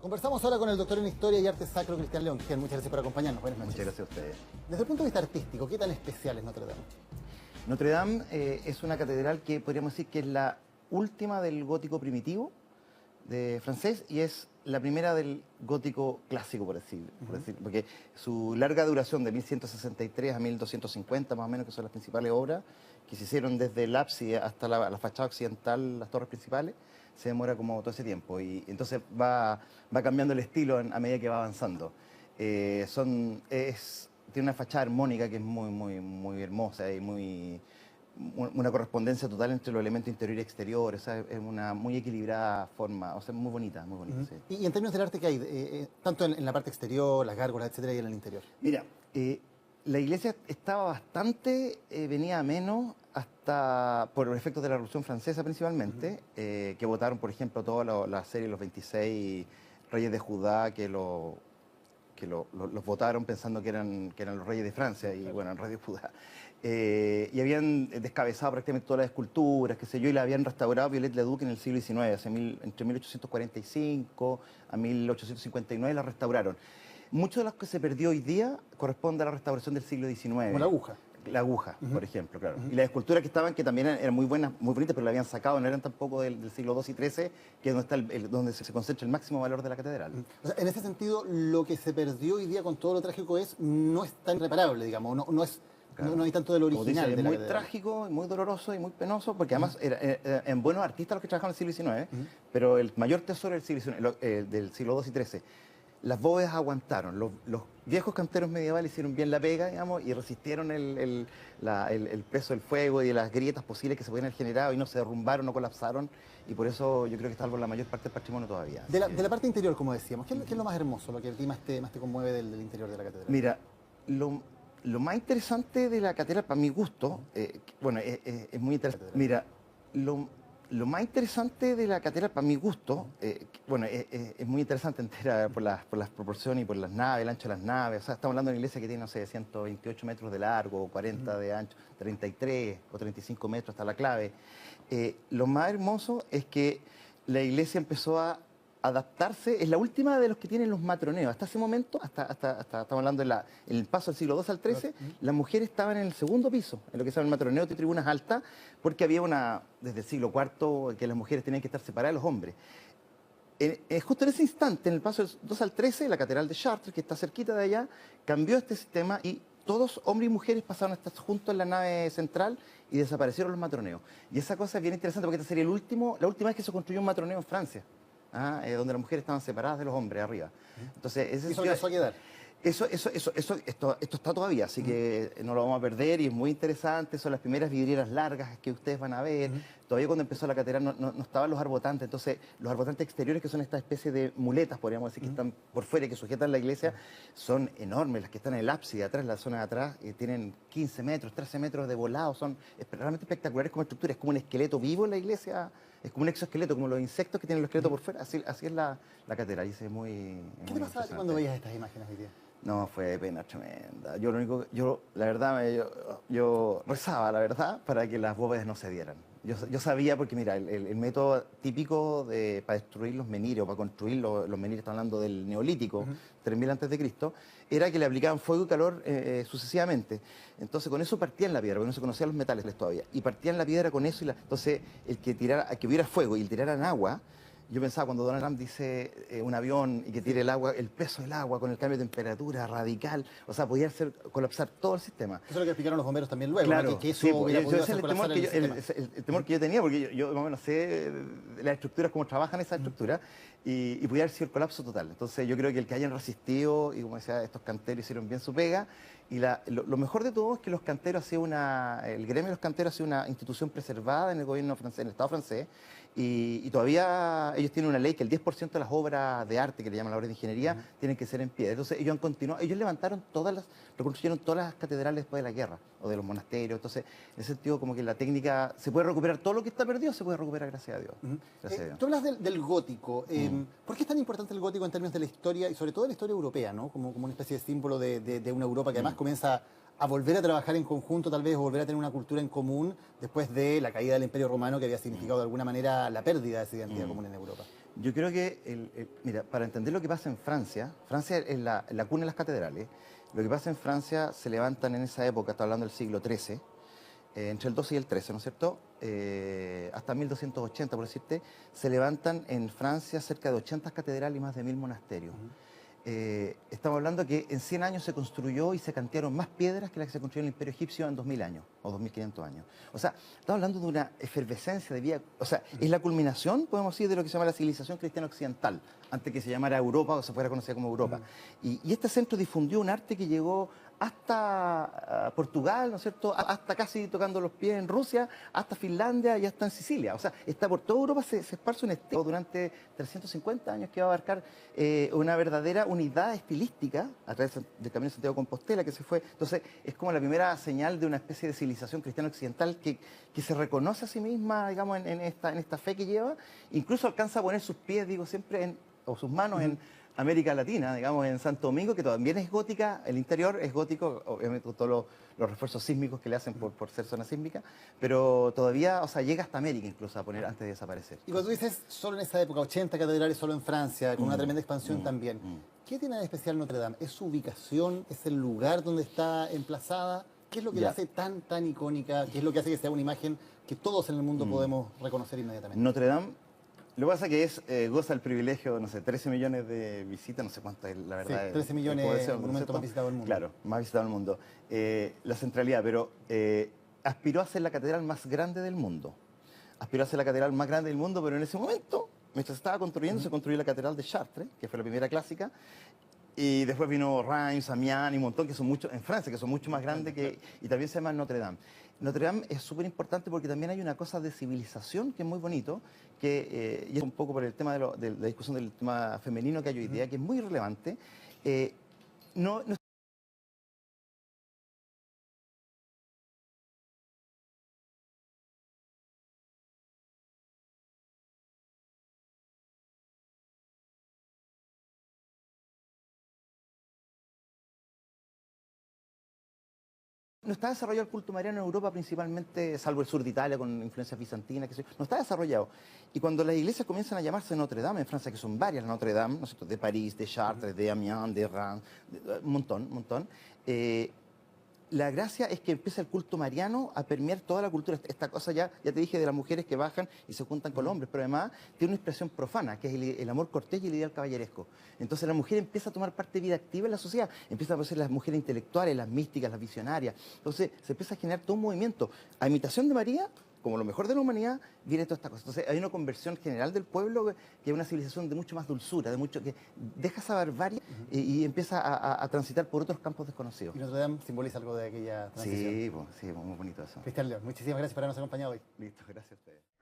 Conversamos ahora con el doctor en Historia y Arte Sacro, Cristian León. Cristian, muchas gracias por acompañarnos. Buenas noches. Muchas gracias a ustedes. Desde el punto de vista artístico, ¿qué tan especial es Notre Dame? Notre Dame es una catedral que podríamos decir que es la última del gótico primitivo de francés y es la primera del gótico clásico, por decir, porque su larga duración de 1163 a 1250 más o menos, que son las principales obras, que se hicieron desde el ábside hasta la fachada occidental, las torres principales, se demora como todo ese tiempo y entonces va cambiando el estilo a medida que va avanzando. Tiene una fachada armónica que es muy hermosa y una correspondencia total entre los elementos interior y exterior, o sea, es una muy equilibrada forma, o sea, muy bonita, sí. Y en términos del arte, ¿qué hay? Tanto en la parte exterior, las gárgolas, etcétera, y en el interior. Mira, la iglesia estaba bastante venida a menos hasta por los efectos de la Revolución Francesa principalmente, que votaron, por ejemplo, toda la serie de los 26 reyes de Judá, que los votaron pensando que eran los reyes de Francia y bueno, el rey de Judá. Y habían descabezado prácticamente todas las esculturas, qué sé yo, y la habían restaurado Viollet-le-Duc en el siglo XIX, entre 1845 a 1859 la restauraron. Mucho de lo que se perdió hoy día corresponde a la restauración del siglo XIX. Como la aguja. La aguja, por ejemplo, claro. Y las esculturas que estaban, que también eran muy buenas, muy bonitas, pero la habían sacado, no eran tampoco del siglo II y XIII, que es donde, está donde se concentra el máximo valor de la catedral. O sea, en ese sentido, lo que se perdió hoy día con todo lo trágico no es tan irreparable, digamos, claro. No hay tanto del original. Es muy trágico, muy doloroso y muy penoso, porque además eran buenos artistas los que trabajaban en el siglo XIX, pero el mayor tesoro del siglo II y XIII. Las bóvedas aguantaron, los viejos canteros medievales hicieron bien la pega, digamos, y resistieron el peso del fuego y de las grietas posibles que se podían haber generado y no se derrumbaron, no colapsaron, y por eso yo creo que está salvo la mayor parte del patrimonio todavía. De la parte interior, como decíamos, ¿qué es lo más hermoso, lo que a ti más te conmueve del interior de la catedral? Mira, lo más interesante de la catedral, para mi gusto, bueno, es muy interesante. Mira, lo más interesante de la catedral, para mi gusto, bueno, es muy interesante entera por las proporciones y por las naves, el ancho de las naves. O sea, estamos hablando de una iglesia que tiene, no sé, 128 metros de largo, 40 de ancho, 33 o 35 metros hasta la clave. Lo más hermoso es que la iglesia empezó a adaptarse, es la última de los que tienen los matroneos. Hasta ese momento, estamos hablando en el paso del siglo II al XIII, las mujeres estaban en el segundo piso, en lo que se llama el matroneo de tribunas altas, porque había desde el siglo IV, que las mujeres tenían que estar separadas de los hombres. Justo en ese instante, en el paso del II al XIII, la catedral de Chartres, que está cerquita de allá, cambió este sistema y todos, hombres y mujeres, pasaron a estar juntos en la nave central y desaparecieron los matroneos. Y esa cosa es bien interesante porque esta sería la última vez que se construyó un matroneo en Francia. Donde las mujeres estaban separadas de los hombres arriba. Entonces, ¿Eso empezó a quedar? Esto está todavía, así que no lo vamos a perder y es muy interesante. Son las primeras vidrieras largas que ustedes van a ver. Todavía cuando empezó la catedral no estaban los arbotantes, entonces los arbotantes exteriores, que son esta especie de muletas, podríamos decir, que están por fuera y que sujetan la iglesia, son enormes. Las que están en el ábside atrás, en la zona de atrás, tienen 15 metros, 13 metros de volado, son realmente espectaculares como estructura, es como un esqueleto vivo en la iglesia. Es como un exoesqueleto, como los insectos que tienen el esqueleto por fuera. Así es la catedral. Y es muy ¿Qué te pasaba cuando veías estas imágenes hoy día? No, fue pena tremenda. La verdad, yo rezaba, la verdad, para que las bóvedas no se dieran. Yo sabía, porque mira, el método típico para destruir los menires o para construir los menires, estamos hablando del neolítico, 3000 a.C., era que le aplicaban fuego y calor sucesivamente. Entonces con eso partían la piedra, porque no se conocían los metales todavía. Y partían la piedra con eso, entonces el que hubiera fuego y el tiraran agua. Yo pensaba cuando Donald Trump dice un avión y que tire el agua, el peso del agua con el cambio de temperatura radical, o sea, podía hacer colapsar todo el sistema. Eso es lo que explicaron los bomberos también luego, claro, ¿no? Que eso sí, hubiera podido hacer colapsar el temor que yo tenía, porque yo más o menos sé las estructuras, cómo trabajan esas estructuras, y pudiera haber sido el colapso total. Entonces yo creo que el que hayan resistido, y como decía, estos canteros hicieron bien su pega, y lo mejor de todo es que los canteros el gremio de los canteros ha sido una institución preservada en el gobierno francés, en el Estado francés, y todavía ellos tienen una ley que el 10% de las obras de arte, que le llaman las obras de ingeniería, tienen que ser en piedra. Entonces ellos han continuado, ellos reconstruyeron todas las catedrales después de la guerra, o de los monasterios. Entonces, en ese sentido, como que la técnica se puede recuperar, todo lo que está perdido se puede recuperar, gracias a Dios. Gracias a Dios. Tú hablas del gótico. ¿Por qué es tan importante el gótico en términos de la historia, y sobre todo de la historia europea, ¿no? Como una especie de símbolo de una Europa que además comienza a volver a trabajar en conjunto, tal vez, o volver a tener una cultura en común después de la caída del Imperio Romano, que había significado de alguna manera la pérdida de esa identidad común en Europa? Yo creo que, mira, para entender lo que pasa en Francia, Francia es la cuna de las catedrales. Lo que pasa en Francia se levantan en esa época, está hablando del siglo XIII, entre el 12 y el 13, ¿no es cierto? Hasta 1280, por decirte, se levantan en Francia cerca de 80 catedrales y más de 1000 monasterios. Estamos hablando que en 100 años se construyó y se cantearon más piedras que las que se construyó en el Imperio Egipcio en 2000 años o 2500 años. O sea, estamos hablando de una efervescencia de vida. O sea, es la culminación, podemos decir, de lo que se llama la civilización cristiana occidental, antes que se llamara Europa o se fuera conocida como Europa. Y este centro difundió un arte que llegó hasta Portugal, ¿no es cierto? Hasta casi tocando los pies en Rusia, hasta Finlandia y hasta en Sicilia. O sea, está por toda Europa, se esparce un estilo durante 350 años que va a abarcar una verdadera unidad estilística a través del Camino de Santiago de Compostela que se fue. Entonces, es como la primera señal de una especie de civilización cristiana occidental que se reconoce a sí misma, digamos, en esta fe que lleva. Incluso alcanza a poner sus pies, digo, siempre o sus manos en América Latina, digamos, en Santo Domingo, que también es gótica, el interior es gótico, obviamente con todos los refuerzos sísmicos que le hacen por ser zona sísmica, pero todavía, o sea, llega hasta América incluso a poner antes de desaparecer. Y cuando tú dices solo en esa época, 80 catedrales solo en Francia, con una tremenda expansión también, ¿qué tiene de especial Notre Dame? ¿Es su ubicación? ¿Es el lugar donde está emplazada? ¿Qué es lo que la hace tan icónica? ¿Qué es lo que hace que sea una imagen que todos en el mundo podemos reconocer inmediatamente? Notre Dame, lo que pasa es que goza el privilegio, no sé, 13 millones de visitas, no sé cuánto es la verdad. Sí, 13 millones es el monumento más visitado del mundo. Claro, más visitado del mundo. La centralidad, pero aspiró a ser la catedral más grande del mundo. Aspiró a ser la catedral más grande del mundo, pero en ese momento, mientras se estaba construyendo, se construyó la catedral de Chartres, que fue la primera clásica. Y después vino Reims, Amiens y un montón que son muchos en Francia, que son mucho más grandes que, y también se llama Notre Dame. Notre Dame es súper importante porque también hay una cosa de civilización que es muy bonito, que y es un poco por el tema de la discusión del tema femenino que hay hoy día, que es muy relevante. No está desarrollado el culto mariano en Europa principalmente, salvo el sur de Italia con influencias bizantinas, no está desarrollado. Y cuando las iglesias comienzan a llamarse Notre Dame en Francia, que son varias Notre Dame, ¿no es cierto?, de París, de Chartres, de Amiens, de Reims, un montón, la gracia es que empieza el culto mariano a permear toda la cultura. Esta cosa ya te dije de las mujeres que bajan y se juntan con los hombres, pero además tiene una expresión profana, que es el amor cortés y el ideal caballeresco. Entonces la mujer empieza a tomar parte de vida activa en la sociedad, empiezan a aparecer las mujeres intelectuales, las místicas, las visionarias. Entonces se empieza a generar todo un movimiento. A imitación de María, como lo mejor de la humanidad, viene toda esta cosa. Entonces hay una conversión general del pueblo que es una civilización de mucho más dulzura, que deja esa barbarie y empieza a transitar por otros campos desconocidos. Y Notre Dame simboliza algo de aquella transición. Sí, muy bonito eso. Cristian León, muchísimas gracias por habernos acompañado hoy. Listo, gracias a ustedes.